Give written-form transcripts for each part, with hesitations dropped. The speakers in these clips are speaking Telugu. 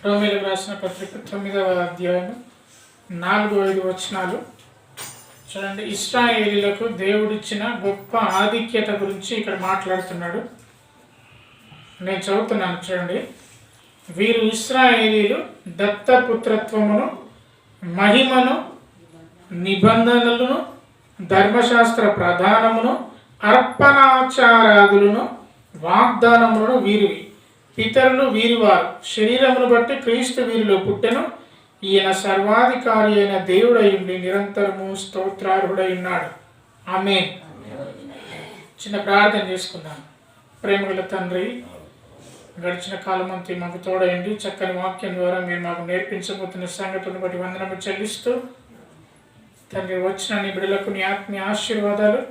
రోమీయులకు రాసిన పత్రిక 9వ అధ్యాయం 4-5 వచనాలు చూడండి. ఇశ్రాయేలీలకు దేవుడిచ్చిన గొప్ప ఆధిక్యత గురించి ఇక్కడ మాట్లాడుతున్నాడు. నేను చదువుతున్నాను చూడండి. వీరు ఇశ్రాయేలీలు దత్తపుత్రత్వమును, మహిమను, నిబంధనలను, ధర్మశాస్త్ర ప్రధానమును, అర్పణాచారాదులను, వాగ్దానములను వీరివి. పితరులు వీరివారు. శరీరమును బట్టి క్రీస్తు వీరిలో పుట్టెను. ఈయన సర్వాధికారి అయిన దేవుడై ఉండి నిరంతరము స్తోత్రార్హుడై ఉన్నాడు. ఆమేన్. చిన్న ప్రార్థన చేసుకుందాం. ప్రేమగల తండ్రి, గడిచిన కాలం అంతా మాకు తోడయండి. చక్కని వాక్యం ద్వారా మీరు మాకు నేర్పించబోతున్న సంగతులను బట్టి వందనము చెల్లిస్తూ తండ్రి, వచ్చిన నీ బిడ్డలకు నీ ఆత్మీయ ఆశీర్వాదాలు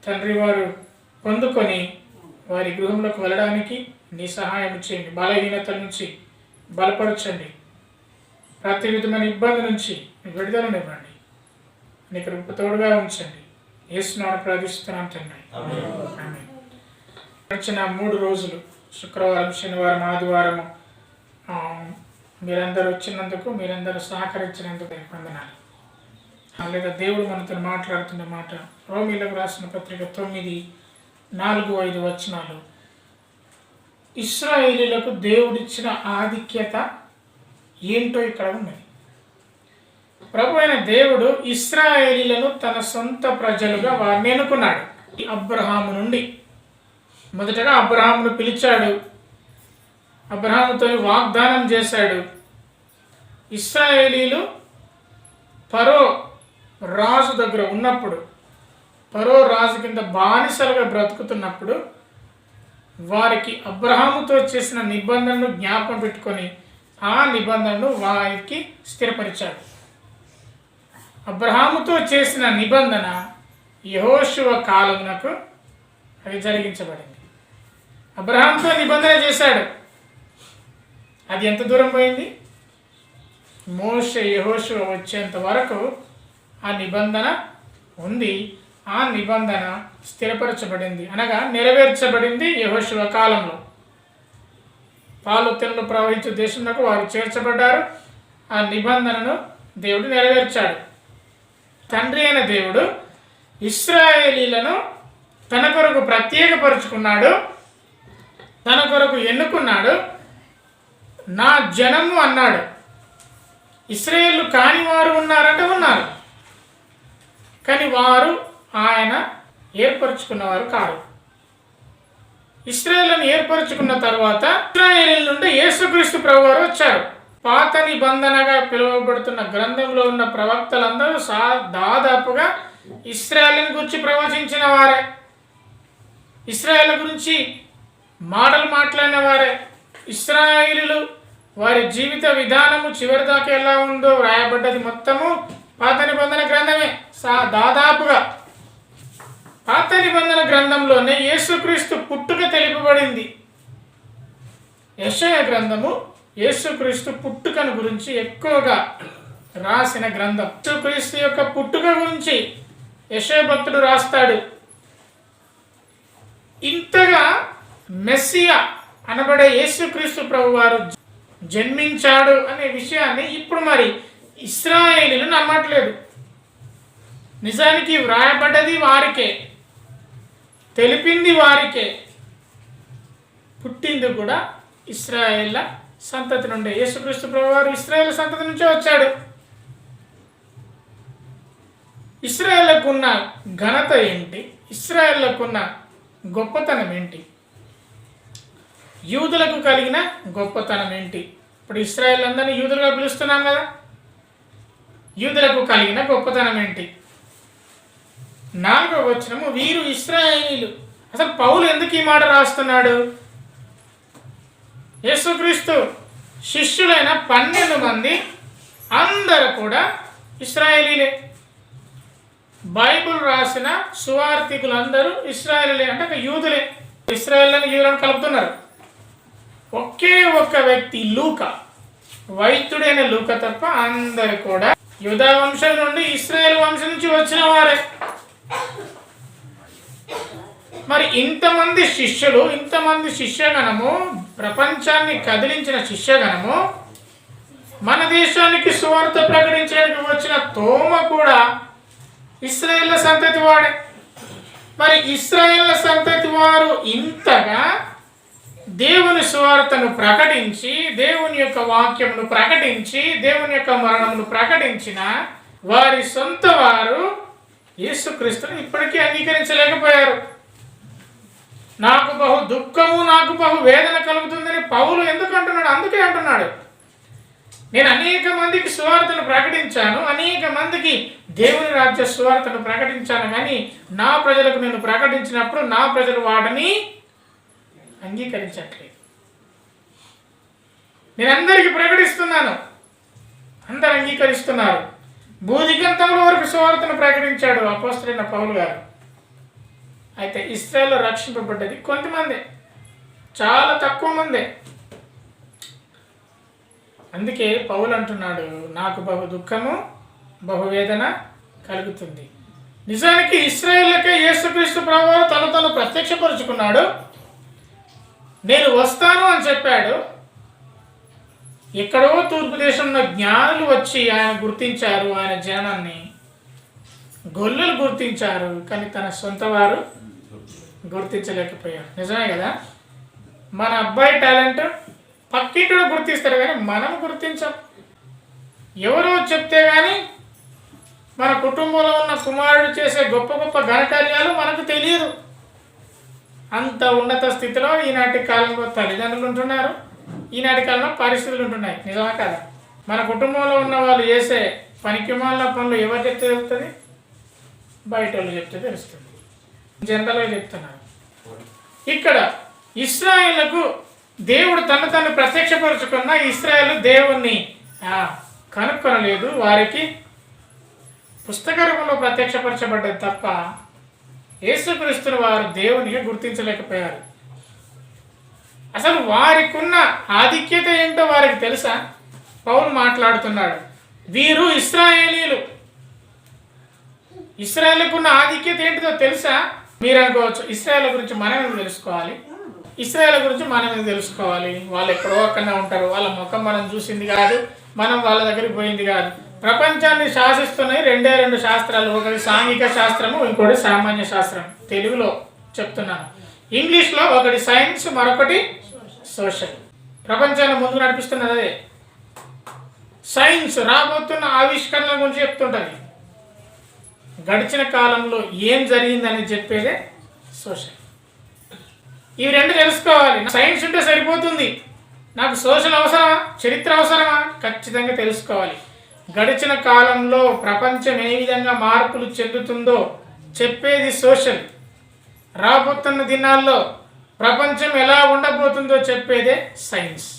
తండ్రి వారు పొందుకొని వారి గృహంలోకి వెళ్ళడానికి నీ సహాయం చేయండి. బలహీనతల నుంచి బలపరచండి. ప్రతి విధమైన ఇబ్బంది నుంచి విడుదలనివ్వండి. నీ కృప తోడుగా ఉంచండి. యేసునామమున ప్రార్థిస్తున్నాను తండ్రి. ఆమేన్. గడిచిన 3 రోజులు శుక్రవారం, శనివారం, ఆదివారం మీరందరూ వచ్చినందుకు, మీరందరూ సహకరించినందుకు వందనాలు. లేదా దేవుడు మనతో మాట్లాడుతున్న మాట రోమీయులకు రాసిన పత్రిక 9:4-5 వచనాలు. ఇశ్రాయేలీలకు దేవుడిచ్చిన ఆధిక్యత ఏంటో ఇక్కడ ఉన్నది. ప్రభు అయిన దేవుడు ఇశ్రాయేలీలను తన సొంత ప్రజలుగా వారిని ఎన్నుకున్నాడు. అబ్రహాము నుండి మొదటగా అబ్రహామును పిలిచాడు. అబ్రహాముతో వాగ్దానం చేశాడు. ఇశ్రాయేలీలు ఫరో రాజు దగ్గర ఉన్నప్పుడు, ఫరో రాజు కింద బానిసలుగా బ్రతుకుతున్నప్పుడు వారికి అబ్రహాముతో చేసిన నిబంధనను జ్ఞాపకం పెట్టుకొని ఆ నిబంధనను వారికి స్థిరపరిచాడు. అబ్రహాముతో చేసిన నిబంధన యెహోషువ కాలమునకు అది జరిగించబడింది. అబ్రహాముతో నిబంధన చేశాడు. అది ఎంత దూరం పోయింది? మోషే యెహోషువ వచ్చేంత వరకు ఆ నిబంధన ఉంది. ఆ నిబంధన స్థిరపరచబడింది, అనగా నెరవేర్చబడింది యెహోషువ కాలంలో. పాలు తెన్నులు ప్రవహించే దేశంలోకి వారు చేర్చబడ్డారు. ఆ నిబంధనను దేవుడు నెరవేర్చాడు. తండ్రి అయిన దేవుడు ఇశ్రాయేలీలను తన కొరకు ప్రత్యేకపరుచుకున్నాడు, తన కొరకు ఎన్నుకున్నాడు. నా జనము అన్నాడు. ఇశ్రాయేలు కాని వారు ఉన్నారంటే ఉన్నారు, కానీ వారు ఆయన ఏర్పరచుకున్నవారు కాదు. ఇశ్రాయేలును ఏర్పరచుకున్న తర్వాత ఇశ్రాయేలీల నుండి యేసుక్రీస్తు ప్రభువారు వచ్చారు. పాత నిబంధనగా పిలువబడుతున్న గ్రంథంలో ఉన్న ప్రవక్తలందరూ దాదాపుగా ఇశ్రాయేలుని గురించి ప్రవచించిన వారే, ఇశ్రాయేలు గురించి మాటలు మాట్లాడిన వారే. ఇశ్రాయేలీలు వారి జీవిత విధానము చివరిదాకా ఎలా ఉందో వ్రాయబడ్డది మొత్తము పాత నిబంధన గ్రంథమే. దాదాపుగా పాత నిబంధన గ్రంథంలోనే యేసుక్రీస్తు పుట్టుక తెలుపబడింది. యెషయా గ్రంథము యేసుక్రీస్తు పుట్టుకను గురించి ఎక్కువగా రాసిన గ్రంథం. యేసుక్రీస్తు యొక్క పుట్టుక గురించి యెషయా భక్తుడు రాస్తాడు. ఇంతగా మెస్సియా అనబడే యేసుక్రీస్తు ప్రభువారు జన్మించాడు అనే విషయాన్ని ఇప్పుడు మరి ఇశ్రాయేలీలు నమ్మట్లేదు. నిజానికి వ్రాయబడ్డది వారికే, తెలిపింది వారికే, పుట్టింది కూడా ఇశ్రాయేళ్ల సంతతి నుండే. యేసుక్రీస్తు ప్రభువారు ఇశ్రాయేల్ సంతతి నుంచే వచ్చాడు. ఇశ్రాయేళ్లకు ఉన్న ఘనత ఏంటి? ఇశ్రాయేళ్లకు ఉన్న గొప్పతనం ఏంటి? యూదులకు కలిగిన గొప్పతనం ఏంటి? ఇప్పుడు ఇశ్రాయేల్ అందరినీ యూదులుగా పిలుస్తున్నాం కదా. యూదులకు కలిగిన గొప్పతనం ఏంటి? 4వ వచనము, వీరు ఇశ్రాయేలీలు. అసలు పౌలు ఎందుకు ఈ మాట రాస్తున్నాడు? యేసుక్రీస్తు శిష్యులైన 12 మంది అందరూ కూడా ఇశ్రాయేలీలే. బైబిల్ రాసిన సువార్థికులందరూ ఇశ్రాయేలీలే, అంటే యూదులే. ఇశ్రాయేలులను యూదులను కలుపుతున్నారు. ఒకే ఒక్క వ్యక్తి లూకా, వైద్యుడైన లూకా తప్ప అందరు కూడా యూదా వంశం నుండి ఇశ్రాయేల్ వంశం నుంచి వచ్చిన వారే. మరి ఇంతమంది శిష్యులు, ఇంతమంది శిష్యగణము ప్రపంచాన్ని కదిలించిన శిష్యగణము, మన దేశానికి సువార్త ప్రకటించడానికి వచ్చిన తోమ కూడా ఇశ్రాయేళ్ల సంతతి వాడే. మరి ఇశ్రాయేళ్ల సంతతి వారు ఇంతగా దేవుని సువార్తను ప్రకటించి, దేవుని యొక్క వాక్యమును ప్రకటించి, దేవుని యొక్క మరణమును ప్రకటించిన వారి సొంత వారు యేసుక్రీస్తుని ఇప్పటికీ అంగీకరించలేకపోయారు. నాకు బహు దుఃఖము, నాకు బహు వేదన కలుగుతుందని పౌలు ఎందుకు అంటున్నాడు? అందుకే అంటున్నాడు, నేను అనేక మందికి సువార్తను ప్రకటించాను, అనేక మందికి దేవుని రాజ్య సువార్తను ప్రకటించాను, కానీ నా ప్రజలకు నేను ప్రకటించినప్పుడు నా ప్రజలు వాటిని అంగీకరించట్లేదు. నేను అందరికీ ప్రకటిస్తున్నాను, అందరు అంగీకరిస్తున్నారు. భూదిగంతముల వరకు సువార్తను ప్రకటించాడు అపోస్తలుడైన పౌలు గారు. అయితే ఇశ్రాయేలు రక్షింపబడ్డది కొంతమంది, చాలా తక్కువ మందే. అందుకే పౌలు అంటున్నాడు, నాకు బహు దుఃఖము, బహువేదన కలుగుతుంది. నిజానికి ఇశ్రాయేలుకే యేసుక్రీస్తు ప్రభువు తను ప్రత్యక్షపరుచుకున్నాడు. నేను వస్తాను అని చెప్పాడు. ఎక్కడో తూర్పు దేశంలో జ్ఞానులు వచ్చి ఆయన గుర్తించారు, ఆయన జనాన్ని గొల్లలు గుర్తించారు, కానీ తన సొంత వారు గుర్తించలేకపోయారు. నిజమే కదా? మన అబ్బాయి టాలెంట్ పక్కింటిలో గుర్తిస్తారు, కానీ మనం గుర్తించాం. ఎవరో చెప్తే కానీ మన కుటుంబంలో ఉన్న కుమారుడు చేసే గొప్ప గొప్ప ఘనకార్యాలు మనకు తెలియదు. అంత ఉన్నత స్థితిలో ఈనాటి కాలంలో తల్లిదండ్రులు ఉంటున్నారు, ఈనాటి కాలంలో పరిస్థితులు ఉంటున్నాయి. నిజమా కదా? మన కుటుంబంలో ఉన్న వాళ్ళు చేసే పనికిమాలిన పనులు ఎవరు చెప్తే తెలుస్తుంది? బయట వాళ్ళు చెప్తే తెలుస్తుంది. జనరల్గా చెప్తున్నారు. ఇక్కడ ఇశ్రాయేలుకు దేవుడు తను ప్రత్యక్షపరుచుకున్న ఇశ్రాయేలు దేవుణ్ణి కనుక్కొనలేదు. వారికి పుస్తక రూపంలో ప్రత్యక్షపరచబడ్డది తప్ప యేసుక్రీస్తుని వారు దేవునిగా గుర్తించలేకపోయారు. అసలు వారికి ఉన్న ఆధిక్యత ఏంటో వారికి తెలుసా? పౌలు మాట్లాడుతున్నాడు, వీరు ఇశ్రాయేలీలు. ఇశ్రాయేలుకు ఉన్న ఆధిక్యత ఏంటిదో తెలుసా? మీరు అనుకోవచ్చు, ఇశ్రాయేల్ గురించి మనం ఎందుకు తెలుసుకోవాలి, ఇశ్రాయేల్ గురించి మనం ఎందుకు తెలుసుకోవాలి, వాళ్ళు ఎక్కడో అక్కడనే ఉంటారు, వాళ్ళ ముఖం మనం చూసింది కాదు, మనం వాళ్ళ దగ్గరికి పోయింది కాదు. ప్రపంచాన్ని శాసిస్తున్నాయి రెండు శాస్త్రాలు, ఒకటి సాంఘిక శాస్త్రము, ఇంకోటి సామాన్య శాస్త్రం. తెలుగులో చెప్తున్నాను. ఇంగ్లీష్లో ఒకటి సైన్స్, మరొకటి సోషల్. ప్రపంచాన్ని ముందుకు నడిపిస్తున్నది అదే. సైన్స్ రాబోతున్న ఆవిష్కరణల గురించి చెప్తుంటుంది, గడిచిన కాలంలో ఏం జరిగిందని చెప్పేదే సోషల్. ఇవి రెండు తెలుసుకోవాలి. సైన్స్ ఉంటే సరిపోతుంది, నాకు సోషల్ అవసరమా, చరిత్ర అవసరమా? ఖచ్చితంగా తెలుసుకోవాలి. గడిచిన కాలంలో ప్రపంచం ఏ విధంగా మార్పులు చెందుతుందో చెప్పేది సోషల్. రాబోతున్న దినాల్లో ప్రపంచం ఎలా ఉండబోతుందో చెప్పేదే సైన్స్.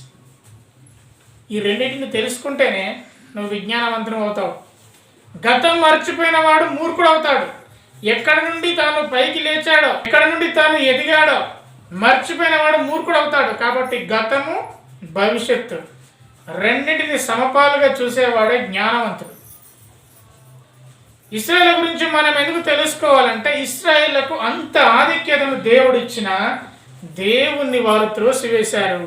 ఈ రెండింటిని తెలుసుకుంటేనే నువ్వు విజ్ఞానవంతుడు అవుతావు. గతం మర్చిపోయిన వాడు మూర్ఖుడు అవుతాడు. ఎక్కడి నుండి తాను పైకి లేచాడో, ఎక్కడి నుండి తాను ఎదిగాడో మర్చిపోయిన వాడు మూర్ఖుడు అవుతాడు. కాబట్టి గతము, భవిష్యత్తు రెండింటిని సమపాలుగా చూసేవాడే జ్ఞానవంతుడు. ఇశ్రాయేల్ గురించి మనం ఎందుకు తెలుసుకోవాలంటే, ఇశ్రాయేళ్లకు అంత ఆధిక్యతను దేవుడు ఇచ్చిన దేవుణ్ణి వారు త్రోసివేశారు.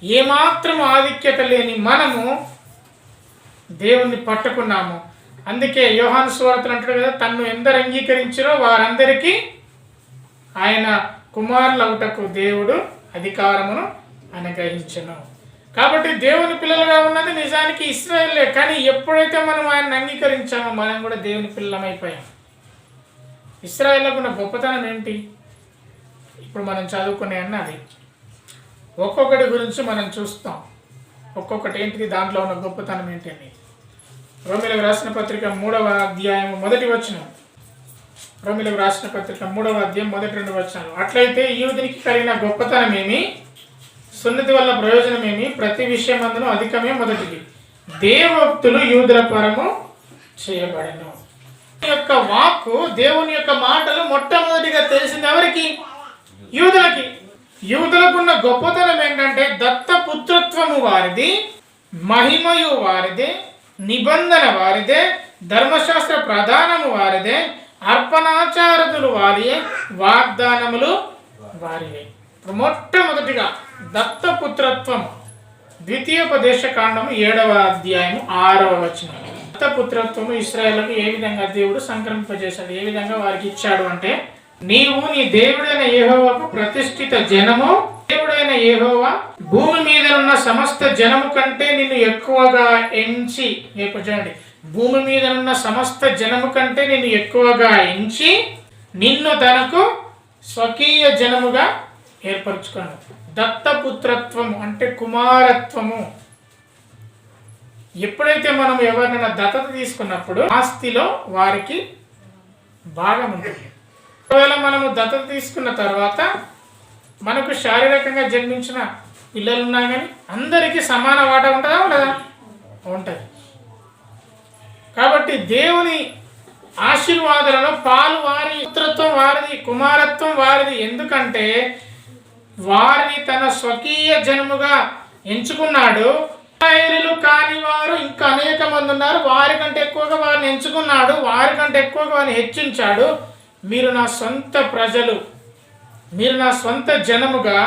ఏమాత్రం ఆధిక్యత లేని మనము దేవుణ్ణి పట్టుకున్నాము. అందుకే యోహాను సువార్తలో అంటాడు కదా, తన్ను ఎందరు అంగీకరించారో వారందరికీ ఆయన కుమారులవుటకు దేవుడు అధికారమును అనుగ్రహించెను. కాబట్టి దేవుని పిల్లలుగా ఉన్నది నిజానికి ఇశ్రాయేలే. కానీ ఎప్పుడైతే మనం ఆయన్ని అంగీకరించామో మనం కూడా దేవుని పిల్లలమైపోయాం. ఇశ్రాయేలుకు ఉన్న గొప్పతనం ఏంటి? ఇప్పుడు మనం చదువుకునే అన్నది ఒక్కొక్కటి గురించి మనం చూస్తాం. ఒక్కొక్కటి ఏంటిది, దాంట్లో ఉన్న గొప్పతనం ఏంటి అని. రోమీయులకు రాసిన పత్రిక 3వ అధ్యాయం 1వ వచనం. రోమీయులకు రాసిన పత్రిక 3వ అధ్యాయం 1-2 వచనాలు. అట్లయితే యూదునికి కలిగిన గొప్పతనం ఏమి, సున్నతి వల్ల ప్రయోజనం ఏమి, ప్రతి విషయం అందును అధికమే మొదటిది, దేవోక్తులు యూదుల పరము చేయబడెను. యొక్క వాక్కు, దేవుని యొక్క మాటలు మొట్టమొదటిగా తెలిసింది ఎవరికి? యూదులకి. యూదులకున్న గొప్పతనం ఏంటంటే, దత్తపుత్రత్వము వారిది, మహిమయు వారిదే, నిబంధన వారిదే, ధర్మశాస్త్ర ప్రధానము వారిదే, అర్పణాచారదులు వారియే, వాగ్దానములు వారివే. మొట్టమొదటిగా దత్తపుత్రత్వం ద్వితీయోపదేశ కాండము 7వ అధ్యాయం 6వ వచనం. దత్తపుత్రత్వము ఇశ్రాయేలుకు ఏ విధంగా దేవుడు సంక్రమింపజేశాడు, ఏ విధంగా వారికి ఇచ్చాడు అంటే, నీవు నీ దేవుడైన యెహోవాకు ప్రతిష్ఠిత జనము, దేవుడైన యెహోవా భూమి మీద ఉన్న సమస్త జనము కంటే నిన్ను ఎక్కువగా ఎంచి, చూడండి, భూమి మీద ఉన్న సమస్త జనము కంటే నిన్ను ఎక్కువగా ఎంచి నిన్ను తనకు స్వకీయ జనముగా ఏర్పరచుకున్నాడు. దత్తపుత్రత్వము అంటే కుమారత్వము. ఎప్పుడైతే మనం ఎవరినైనా దత్తత తీసుకున్నప్పుడు ఆస్తిలో వారికి భాగం ఉంటుంది. ఒకవేళ మనము దత్తత తీసుకున్న తర్వాత మనకు శారీరకంగా జన్మించిన పిల్లలు ఉన్నా కానీ అందరికీ సమాన వాటా ఉంటుందా ఉండదా? ఉంటుంది. కాబట్టి దేవుని ఆశీర్వాదాలలో పాలు వారి, పుత్రత్వం వారిది, కుమారత్వం వారిది. ఎందుకంటే వారిని తన స్వకీయ జనముగా ఎంచుకున్నాడు. ఇశ్రాయేలీయులు కాని వారు ఇంకా అనేక మంది ఉన్నారు. వారికంటే ఎక్కువగా వారిని ఎంచుకున్నాడు, వారికంటే ఎక్కువగా వారిని హెచ్చించాడు. మీరు నా సొంత ప్రజలు, మీరు నా సొంత జనముగా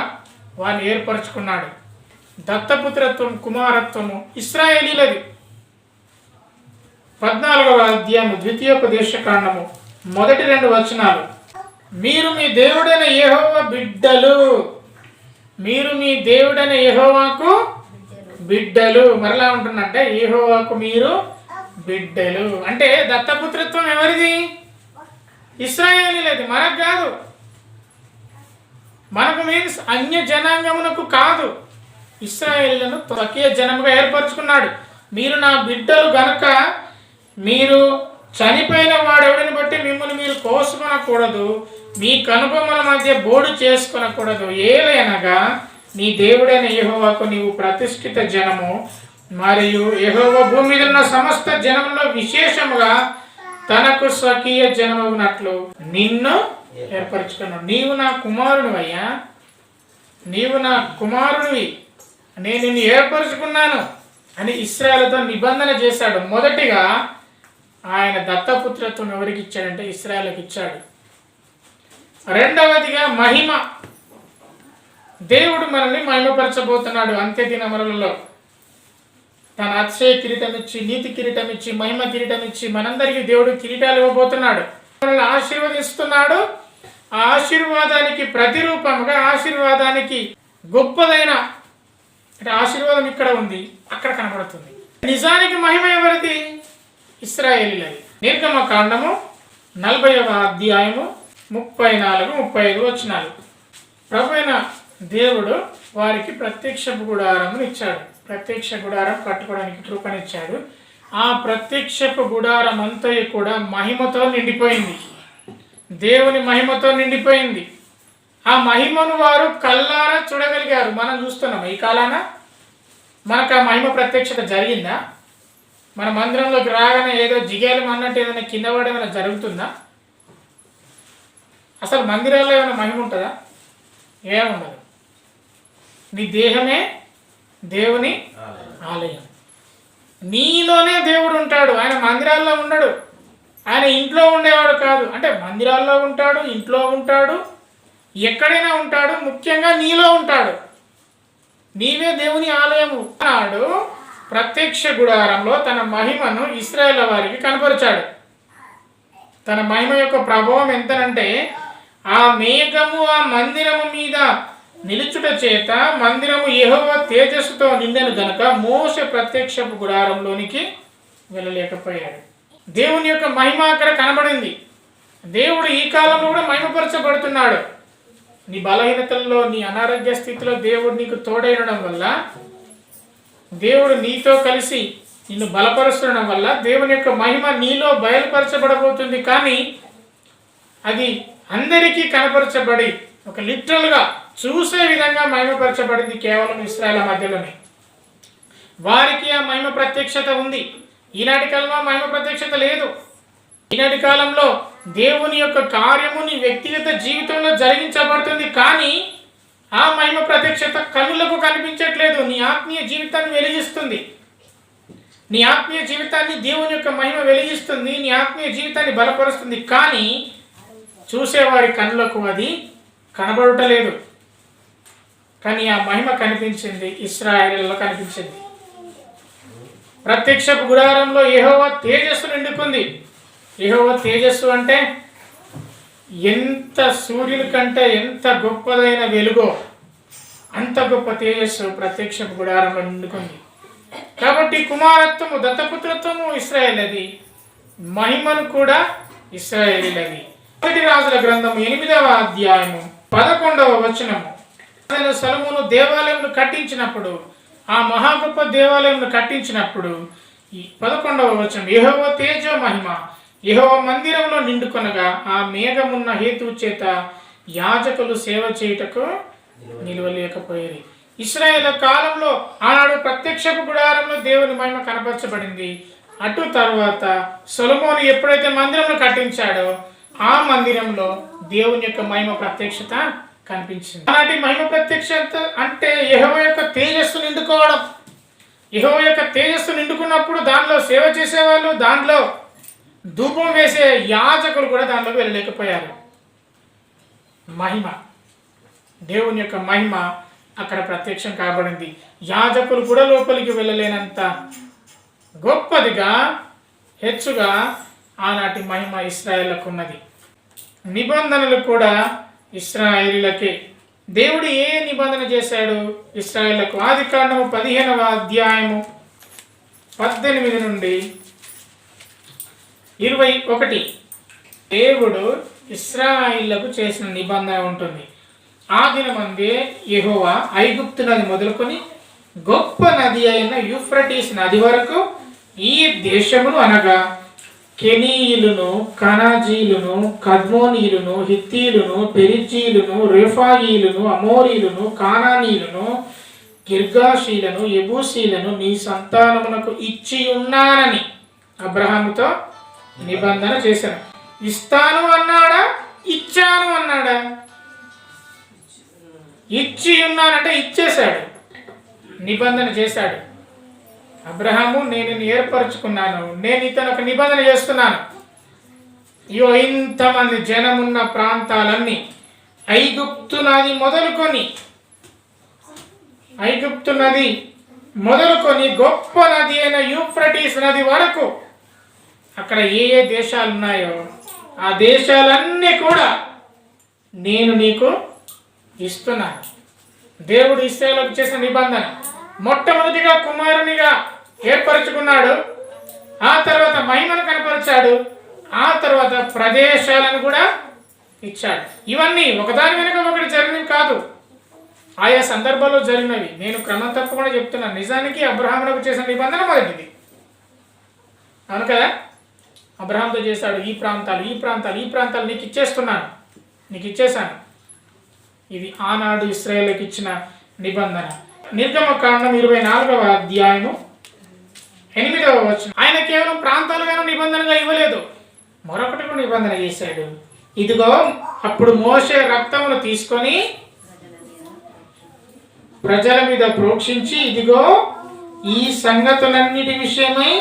వారిని ఏర్పరచుకున్నాడు. దత్తపుత్రత్వం, కుమారత్వము ఇశ్రాయేలీయులది. 14వ అధ్యాయం ద్వితీయోపదేశ కాండము మొదటి 2 వచనాలు. మీరు మీ దేవుడైన యెహోవా బిడ్డలు, మీరు మీ దేవుడైన యెహోవాకు బిడ్డలు. మరలా ఉంటుందంటే యెహోవాకు మీరు బిడ్డలు. అంటే దత్తపుత్రత్వం ఎవరిది? ఇశ్రాయేలీయులది, మనకు కాదు. మనకు మీన్స్ అన్య జనాంగమునకు కాదు, ఇశ్రాయేలీయులను స్వకీయ జనముగా ఏర్పరచుకున్నాడు. మీరు నా బిడ్డలు గనుక మీరు చనిపోయిన వాడెవడిని బట్టి మిమ్మల్ని మీరు కోసుకొనకూడదు, మీ కనుబొమ్మల మధ్య బోడు చేసుకొనకూడదు. ఏలయనగా నీ దేవుడైన యెహోవాకు నీవు ప్రతిష్ఠిత జనము, మరియు యెహోవా భూమి మీద ఉన్న సమస్త జనములో విశేషముగా తనకు స్వకీయ జనమగునట్లు నిన్ను ఏర్పరచుకున్నాడు. నీవు నా కుమారునివయ్యా, నీవు నా కుమారునివి, నేను నిన్ను ఏర్పరచుకున్నాను అని ఇశ్రాయేలుతో నిబంధన చేశాడు. మొదటిగా ఆయన దత్తపుత్రత్వం ఎవరికి ఇచ్చాడంటే ఇశ్రాయేలుకి ఇచ్చాడు. రెండవదిగా మహిమ, దేవుడు మనల్ని మహిమపరచబోతున్నాడు. అంత్య దినములలో తన అతిశయ కిరీటం ఇచ్చి, నీతి కిరీటం ఇచ్చి, మహిమ కిరీటం ఇచ్చి మనందరికీ దేవుడు కిరీటాలు ఇవ్వబోతున్నాడు. మనల్ని ఆశీర్వదిస్తున్నాడు. ఆ ఆశీర్వాదానికి ప్రతిరూపముగా, ఆశీర్వాదానికి గొప్పదైన అంటే ఆశీర్వాదం ఇక్కడ ఉంది, అక్కడ కనబడుతుంది. నిజానికి మహిమ ఎవరిది? ఇశ్రాయేలీయులది. నిర్గమకాండము 40వ అధ్యాయము 34-35 వచనాలు. ప్రభువైన దేవుడు వారికి ప్రత్యక్ష గుడారమును ఇచ్చాడు. ప్రత్యక్ష గుడారం కట్టుకోవడానికి కృపనిచ్చాడు. ఆ ప్రత్యక్షపు గుడారం అంతయు కూడా మహిమతో నిండిపోయింది, దేవుని మహిమతో నిండిపోయింది. ఆ మహిమను వారు కళ్ళారా చూడగలిగారు. మనం చూస్తున్నాం ఈ కాలాన. మనకు ఆ మహిమ ప్రత్యక్షత జరిగిందా? మన మందిరంలోకి రాగానే ఏదో జిగేలం అన్నట్టు ఏదైనా కింద పడి ఏమైనా జరుగుతుందా? అసలు మందిరాల్లో ఏమైనా మహిమ ఉంటుందా? ఏముండదు. నీ దేహమే దేవుని ఆలయం. నీలోనే దేవుడు ఉంటాడు. ఆయన మందిరాల్లో ఉండడు, ఆయన ఇంట్లో ఉండేవాడు కాదు. అంటే మందిరాల్లో ఉంటాడు, ఇంట్లో ఉంటాడు, ఎక్కడైనా ఉంటాడు. ముఖ్యంగా నీలో ఉంటాడు. నీవే దేవుని ఆలయము అన్నాడు. ప్రత్యక్ష గుడారంలో తన మహిమను ఇశ్రాయేలు వారికి కనపరిచాడు. తన మహిమ యొక్క ప్రభావం ఎంతనంటే, ఆ మేఘము ఆ మందిరము మీద నిలుచుట చేత మందిరము యెహోవా తేజస్సుతో నిండెను గనుక మోషే ప్రత్యక్షపు గుడారంలోనికి వెళ్ళలేకపోయాడు. దేవుని యొక్క మహిమ అక్కడ కనబడింది. దేవుడు ఈ కాలంలో కూడా మహిమపరచబడుతున్నాడు. నీ బలహీనతల్లో, నీ అనారోగ్య స్థితిలో దేవుడు నీకు తోడైనడం వల్ల, దేవుడు నీతో కలిసి నిన్ను బలపరుస్తుండడం వల్ల దేవుని యొక్క మహిమ నీలో బయలుపరచబడబోతుంది. కానీ అది అందరికీ కనపరచబడి ఒక లిటరల్గా చూసే విధంగా మహిమపరచబడింది కేవలం ఇశ్రాయేలు మధ్యలోనే. వారికి ఆ మహిమ ప్రత్యక్షత ఉంది. ఈనాటి కాలంలో మహిమ ప్రత్యక్షత లేదు. ఈనాటి కాలంలో దేవుని యొక్క కార్యము నీ వ్యక్తిగత జీవితంలో జరిగించబడుతుంది, కానీ ఆ మహిమ ప్రత్యక్షత కన్నులకు కనిపించట్లేదు. నీ ఆత్మీయ జీవితాన్ని వెలిగిస్తుంది. నీ ఆత్మీయ జీవితాన్ని దేవుని యొక్క మహిమ వెలిగిస్తుంది. నీ ఆత్మీయ జీవితాన్ని బలపరుస్తుంది, కానీ చూసేవారి కన్నులకు అది కనబడటలేదు. కానీ ఆ మహిమ కనిపించింది, ఇశ్రాయేలులో కనిపించింది. ప్రత్యక్షపు గుడారంలో యెహోవా తేజస్సు నిండుకుంది. యెహోవా తేజస్సు అంటే ఎంత సూర్యుని కంటే ఎంత గొప్పదైన వెలుగో అంత గొప్ప తేజస్సు ప్రత్యక్షపు గుడారంలో నిండుకుంది. కాబట్టి కుమారత్వము, దత్తపుత్రత్వము ఇశ్రాయేలుది, మహిమను కూడా ఇశ్రాయేలుది. మొదటి రాజుల గ్రంథము 8వ అధ్యాయము 11వ వచనము. సొలొమోను దేవాలయమును కట్టించినప్పుడు, ఆ మహా గొప్ప దేవాలయమును కట్టించినప్పుడు ఈ 11వ వచనం, యెహోవా తేజో మహిమ యెహోవా మందిరంలో నిండుకొనగా ఆ మేఘమున్న హేతువు చేత యాజకులు సేవ చేయుటకు నిలవలేకపోయారు. ఇశ్రాయేలు కాలంలో ఆనాడు ప్రత్యక్షపు గుడారంలో దేవుని మహిమ కనపరచబడింది. అటు తర్వాత సొలొమోను ఎప్పుడైతే మందిరంలో కట్టించాడో ఆ మందిరంలో దేవుని యొక్క మహిమ ప్రత్యక్షత కనిపించింది. అలాంటి మహిమ ప్రత్యక్షత అంటే యెహోవా యొక్క తేజస్సు నిండుకోవడం. యెహోవా యొక్క తేజస్సు నిండుకున్నప్పుడు దానిలో సేవ చేసేవాళ్ళు, దాంట్లో ధూపం వేసే యాజకులు కూడా దానిలోకి వెళ్ళలేకపోయారు. మహిమ, దేవుని యొక్క మహిమ అక్కడ ప్రత్యక్షం కాబడింది. యాజకులు కూడా లోపలికి వెళ్ళలేనంత గొప్పదిగా, హెచ్చుగా ఆనాటి మహిమ ఇశ్రాయేలుకు ఉన్నది. నిబంధనలు కూడా ఇశ్రాయేలులకే. దేవుడు ఏ నిబంధన చేశాడు ఇశ్రాయేలులకు? ఆదికాండము 15వ అధ్యాయము 18 నుండి 21 దేవుడు ఇశ్రాయేలులకు చేసిన నిబంధన ఉంటుంది. ఆ దినమందే యెహోవా ఐగుప్తు నది మొదలుకొని గొప్ప నది అయిన యూఫ్రటీస్ నది వరకు ఈ దేశమును అనగా కెనీయులను, కనాజీలను, కద్మోనీయులను, హిత్తీయులను, పెరిజీయులను, రెఫాయీయులను, అమోరీయులను, కానానీయులను, గిర్గాషీలను, యెబూసీయులను నీ సంతానమునకు ఇచ్చి ఉన్నానని అబ్రహాముతో నిబంధన చేశాను. ఇస్తాను అన్నాడా? ఇచ్చాను అన్నాడా? ఇచ్చి ఉన్నానంటే ఇచ్చేశాడు, నిబంధన చేశాడు. అబ్రహాము, నేను నిన్ను ఏర్పరచుకున్నాను, నేను ఇతను ఒక నిబంధన చేస్తున్నాను. ఇయో ఇంతమంది జనమున్న ప్రాంతాలన్నీ ఐగుప్తు నది మొదలుకొని గొప్ప నది అయిన యూఫ్రటీస్ నది వరకు అక్కడ ఏ ఏ దేశాలు ఉన్నాయో ఆ దేశాలన్నీ కూడా నేను నీకు ఇస్తున్నాను. దేవుడు ఇశ్రాయేలుకు చేసిన నిబంధన. మొట్టమొదటిగా కుమారునిగా ఏర్పరచుకున్నాడు, ఆ తర్వాత మహిమను కనపరిచాడు, ఆ తర్వాత ప్రదేశాలను కూడా ఇచ్చాడు. ఇవన్నీ ఒకదాని వెనుక ఒకటి జరిగినవి కాదు, ఆయా సందర్భాల్లో జరిగినవి. నేను క్రమం తప్పకుండా చెప్తున్నాను. నిజానికి అబ్రహామునకు చేసిన నిబంధన మొదటిది, అవును కదా? అబ్రహాంతో చేశాడు, ఈ ప్రాంతాలు నీకు ఇచ్చేస్తున్నాను, నీకు ఇచ్చేశాను. ఇది ఆనాడు ఇశ్రాయేలుకి ఇచ్చిన నిబంధన. నిర్గమకాండం 24వ అధ్యాయము 8వ వచనం. ఆయన కేవలం ప్రాంతాలుగాను నిబంధనగా ఇవ్వలేదు, మరొకటి కూడా నిబంధన చేశాడు. ఇదిగో అప్పుడు మోషే రక్తమును తీసుకొని ప్రజల మీద ప్రోక్షించి, ఇదిగో ఈ సంగతులన్నిటి విషయమై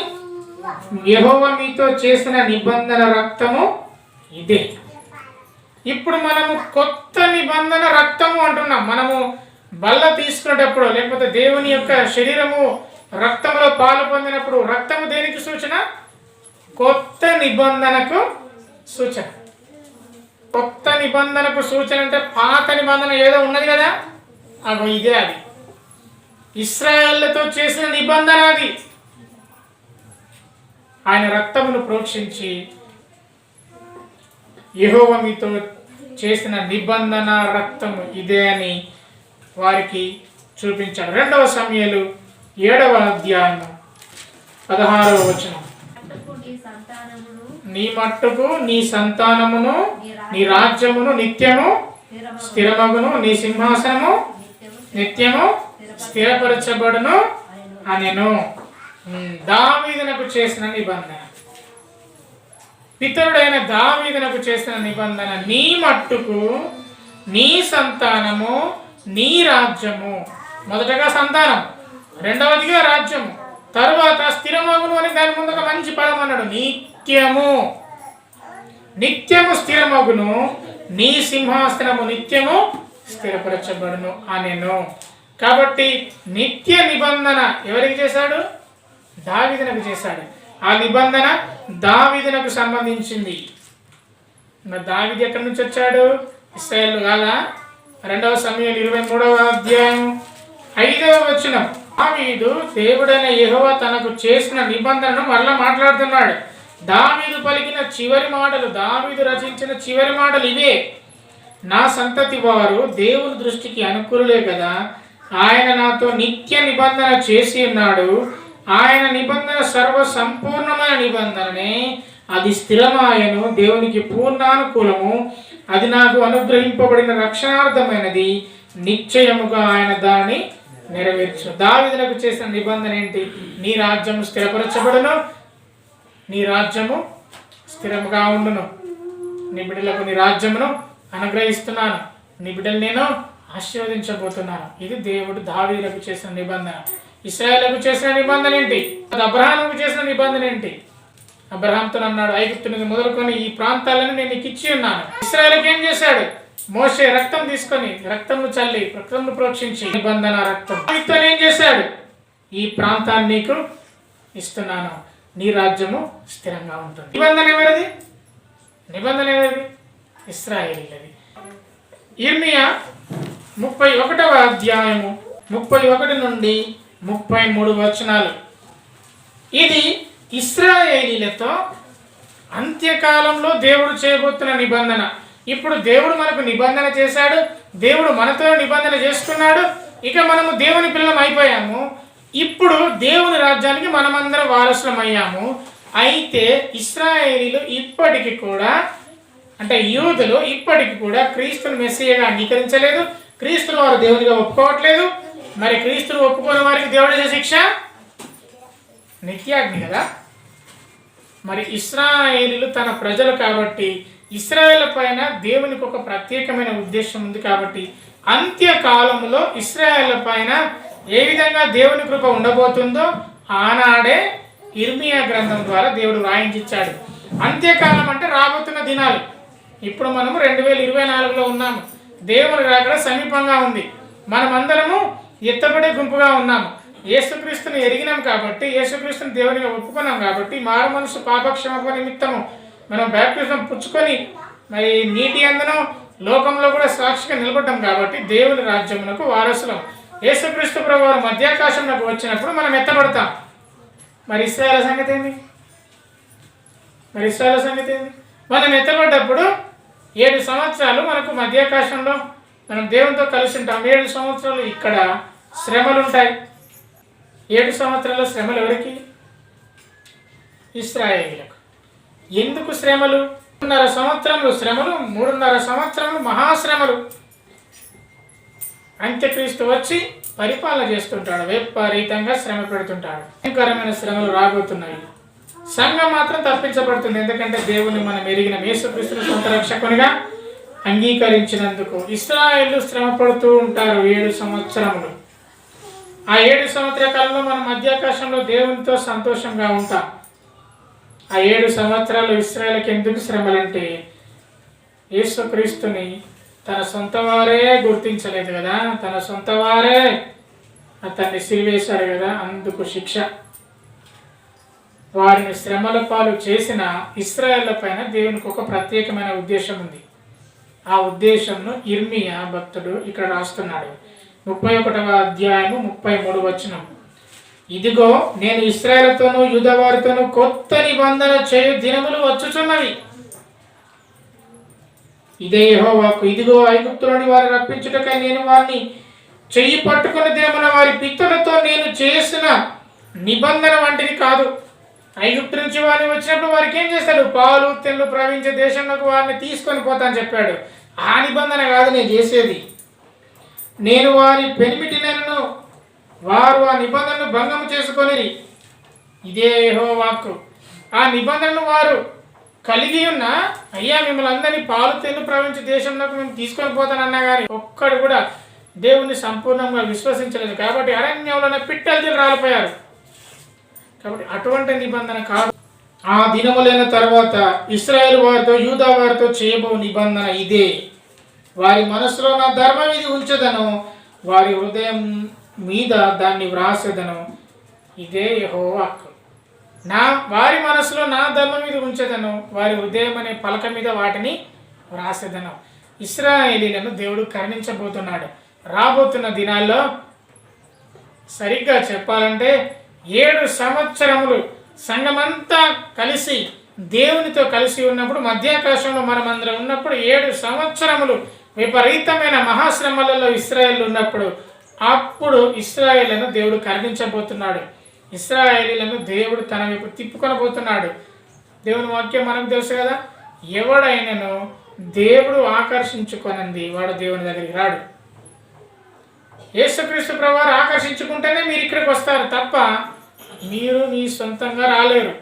యెహోవా మీతో చేసిన నిబంధన రక్తము ఇదే. ఇప్పుడు మనము కొత్త నిబంధన రక్తము అంటున్నాం. మనము బల్ల తీసుకునేటప్పుడు, లేకపోతే దేవుని యొక్క శరీరము రక్తంలో పాలు పొందినప్పుడు రక్తము దేనికి సూచన? కొత్త నిబంధనకు సూచన. కొత్త నిబంధనకు సూచన అంటే పాత నిబంధన ఏదో ఉన్నది కదా, అగో ఇదే. అది ఇశ్రాయేలుతో చేసిన నిబంధన. అది ఆయన రక్తమును ప్రోక్షించి యెహోవా మీతో చేసిన నిబంధన రక్తము ఇదే అని వారికి చూపించాడు. 2వ సమూయేలు 7వ అధ్యాయము 16వ వచనం. నీ మట్టుకు నీ సంతానమును నీ రాజ్యమును నిత్యము స్థిరమగును, నీ సింహాసనము నిత్యము స్థిరపరచబడును అనెను. దావీదునకు చేసిన నిబంధన, పితరుడైన దావీదునకు చేసిన నిబంధన. నీ మట్టుకు నీ సంతానము నీ రాజ్యము. మొదటగా సంతానం, రెండవదిగా రాజ్యము, తరువాత స్థిరమగును అని దాని ముందు ఒక మంచి పదం అన్నాడు. నిత్యము స్థిరమగును, నీ సింహాసనము నిత్యము స్థిరపరచబడును అనెను. కాబట్టి నిత్య నిబంధన ఎవరికి చేశాడు? దావీదునకు చేశాడు. ఆ నిబంధన దావీదునకు సంబంధించింది. మరి దావీదు ఎక్కడి నుంచి వచ్చాడు? ఇశ్రాయేలు కాదా? 2 సమూయేలు 23వ అధ్యాయం 5వ వచనం. దావీదు దేవుడైన యెహోవా తనకు చేసిన నిబంధనను మరలా మాట్లాడుతున్నాడు. దావీదు పలికిన చివరి మాటలు, దావీదు రచించిన చివరి మాటలు ఇవే: నా సంతతి వారు దేవుని దృష్టికి అనుకూలే కదా, ఆయన నాతో నిత్య నిబంధన చేసి ఉన్నాడు. ఆయన నిబంధన సర్వ సంపూర్ణమైన నిబంధననే, అది స్థిరమాయను, దేవునికి పూర్ణానుకూలము, అది నాకు అనుగ్రహింపబడిన రక్షణార్థమైనది, నిశ్చయముగా ఆయన దాన్ని నెరవేర్చు. దావీదులకు చేసిన నిబంధన ఏంటి? నీ రాజ్యము స్థిరపరచబడును, నీ రాజ్యము స్థిరముగా ఉండును, నీ బిడ్డలకు నీ రాజ్యమును అనుగ్రహిస్తున్నాను, నీ బిడ్డలు నేను ఆశీర్వదించబోతున్నాను. ఇది దేవుడు దావీదులకు చేసిన నిబంధన. ఇశ్రాయేలుకు చేసిన నిబంధన ఏంటి? అబ్రహాముకు చేసిన నిబంధన ఏంటి? అబ్రహాంతో అన్నాడు, ఐగుప్తు నుంచి మొదలుకొని ఈ ప్రాంతాలను నేను నీకు ఇచ్చి ఉన్నాను. ఇశ్రాయేలుకి ఏం చేశాడు? మోషే రక్తం తీసుకొని రక్తంను చల్లి రక్తంను ప్రోక్షించి నిబంధన రక్తం. దావీదుతో ఏం చేశాడు? ఈ ప్రాంతాన్ని నీకు ఇస్తున్నాను, నీ రాజ్యము స్థిరంగా ఉంటుంది. నిబంధన ఎవరిది? నిబంధన ఎవరిది? ఇశ్రాయేలీయులది. ఇర్మియా 31వ అధ్యాయము 31 నుండి 33 వచనాలు. ఇది ఇశ్రాయేలీయులతో అంత్యకాలంలో దేవుడు చేయబోతున్న నిబంధన. ఇప్పుడు దేవుడు మనకు నిబంధన చేశాడు, దేవుడు మనతో నిబంధన చేసుకున్నాడు. ఇక మనము దేవుని పిల్లలం అయిపోయాము. ఇప్పుడు దేవుని రాజ్యానికి మనమందరం వారసులం అయ్యాము. అయితే ఇశ్రాయేలీలు ఇప్పటికి కూడా, అంటే యూదులు ఇప్పటికి కూడా క్రీస్తుని మెస్సీయగా అంగీకరించలేదు. క్రీస్తును వారు దేవునిగా ఒప్పుకోవట్లేదు. మరి క్రీస్తును ఒప్పుకోని వారికి దేవుడు చేసే శిక్ష నిత్యాగ్ని కదా. మరి ఇశ్రాయేలీలు తన ప్రజలు కాబట్టి, ఇశ్రాయేల్ పైన దేవునికి ఒక ప్రత్యేకమైన ఉద్దేశం ఉంది కాబట్టి, అంత్యకాలంలో ఇశ్రాయేల్ పైన ఏ విధంగా దేవుని కృప ఉండబోతుందో ఆనాడే ఇర్మియా గ్రంథం ద్వారా దేవుడు రాయించాడు. అంత్యకాలం అంటే రాబోతున్న దినాలు. ఇప్పుడు మనము 2024లో ఉన్నాము. దేవుని రాకడ సమీపంగా ఉంది. మనమందరము ఎత్తబడే గుంపుగా ఉన్నాము. యేసుక్రీస్తుని ఎరిగినాం కాబట్టి, యేసుక్రీస్తుని దేవునిగా ఒప్పుకున్నాం కాబట్టి, మారు మనసు పాపక్షమాపణ నిమిత్తము మనం బ్యాప్టిజం పుచ్చుకొని మరి నీటి అందనం లోకంలో కూడా సాక్షిగా నిలబడ్డాం కాబట్టి దేవుని రాజ్యమునకు వారసులం. యేసుక్రీస్తు ప్రభువారు మధ్యాకాశంలోకి వచ్చినప్పుడు మనం ఎత్తబడతాం. మరి ఇశ్రాయేలు సంగతి ఏంది? మనం ఎత్తబడ్డప్పుడు 7 సంవత్సరాలు మనకు మధ్యాకాశంలో మనం దేవునితో కలిసి ఉంటాం. 7 సంవత్సరాలు ఇక్కడ శ్రమలు ఉంటాయి. 7 సంవత్సరాల శ్రమలు ఎవరికి? ఇశ్రాయేలీయులకు. ఎందుకు శ్రమలు? 3.5 సంవత్సరములు శ్రమలు, 3.5 సంవత్సరములు మహాశ్రమలు. అంత్యక్రీస్తు వచ్చి పరిపాలన చేస్తుంటాడు, విపరీతంగా శ్రమ పెడుతుంటాడు. భయంకరమైన శ్రమలు రాబోతున్నాయి. సంఘం మాత్రం తప్పించబడుతుంది. ఎందుకంటే దేవుని మనం ఎరిగిన యేసుక్రీస్తును సొంత రక్షకునిగా అంగీకరించినందుకు. ఇశ్రాయేలు శ్రమ పడుతూ ఉంటారు 7 సంవత్సరములు. ఆ 7 సంవత్సరాల కాలంలో మనం మధ్యాకాశంలో దేవునితో సంతోషంగా ఉంటాం. ఆ 7 సంవత్సరాలు ఇశ్రాయేలుకి ఎందుకు శ్రమలంటే, యేసుక్రీస్తుని తన సొంత వారే గుర్తించలేదు కదా, తన సొంత వారే అతన్ని సిలివేశారు కదా, అందుకు శిక్ష. వారిని శ్రమల పాలు చేసిన ఇశ్రాయేళ్ల పైన దేవునికి ఒక ప్రత్యేకమైన ఉద్దేశం ఉంది. ఆ ఉద్దేశంను ఇర్మియా భక్తుడు ఇక్కడ రాస్తున్నాడు. 31వ అధ్యాయము 33 వచనం. ఇదిగో నేను ఇశ్రాయేలుతోనూ యూదావారితోనూ కొత్త నిబంధన చేయు దినములు వచ్చుచున్నవి. ఇదే యెహోవాకు. ఇదిగో ఐగుప్తులోని వారిని రప్పించుటకై నేను వారిని చెయ్యి పట్టుకున్న దినమున వారి పితరులతో నేను చేసిన నిబంధన వంటిది కాదు. ఐగుప్తు నుంచి వారిని వచ్చినప్పుడు వారికి ఏం చేస్తాడు? పాలు తెల్లు ప్రవహించే దేశంలోకి వారిని తీసుకొని పోతాను చెప్పాడు. ఆ నిబంధన కాదు నేను చేసేది. నేను వారి పెనిమిటినను వారు ఆ నిబంధనను భంగము చేసుకొని, ఇదే యెహోవాకు. ఆ నిబంధనను వారు కలిగి ఉన్న, అయ్యా మిమ్మల్ని అందరినీ పాలు తెల్లు ప్రవహించే దేశంలోకి మేము తీసుకొని పోతానన్నా కానీ ఒక్కడు కూడా దేవుని సంపూర్ణంగా విశ్వసించలేదు. కాబట్టి అరణ్యంలోనే పిట్టలు రాలిపోయారు. కాబట్టి అటువంటి నిబంధన కాదు. ఆ దినములైన తర్వాత ఇశ్రాయేలు వారితో యూదా వారితో చేయబో నిబంధన ఇదే. వారి మనసులో నా ధర్మవిధి ఉంచదను, వారి హృదయం మీద దాన్ని వ్రాసెదను. ఇదే యెహోవా వాక్కు. వారి మనసులో నా ధర్మవిధి ఉంచదను, వారి హృదయం అనే పలక మీద వాటిని వ్రాసెదను. ఇశ్రాయేలీలను దేవుడు కరుణించబోతున్నాడు. రాబోతున్న దినాల్లో సరిగ్గా చెప్పాలంటే 7 సంవత్సరములు సంఘమంతా కలిసి దేవునితో కలిసి ఉన్నప్పుడు, మధ్యాకాశంలో మనమందరం ఉన్నప్పుడు 7 సంవత్సరములు విపరీతమైన మహాశ్రమలలో ఇశ్రాయేల్ ఉన్నప్పుడు, అప్పుడు ఇశ్రాయేలును దేవుడు కరుణించబోతున్నాడు. ఇశ్రాయేలీలను దేవుడు తన వైపు తిప్పుకొనబోతున్నాడు. దేవుని వాక్యం మనకు తెలుసు కదా, ఎవడైనను దేవుడు ఆకర్షించుకొనంది వాడు దేవుని దగ్గరికి రాడు. యేసుక్రీస్తు ప్రభువారు ఆకర్షించుకుంటేనే మీరు ఇక్కడికి వస్తారు తప్ప మీరు మీ సొంతంగా రాలేరు.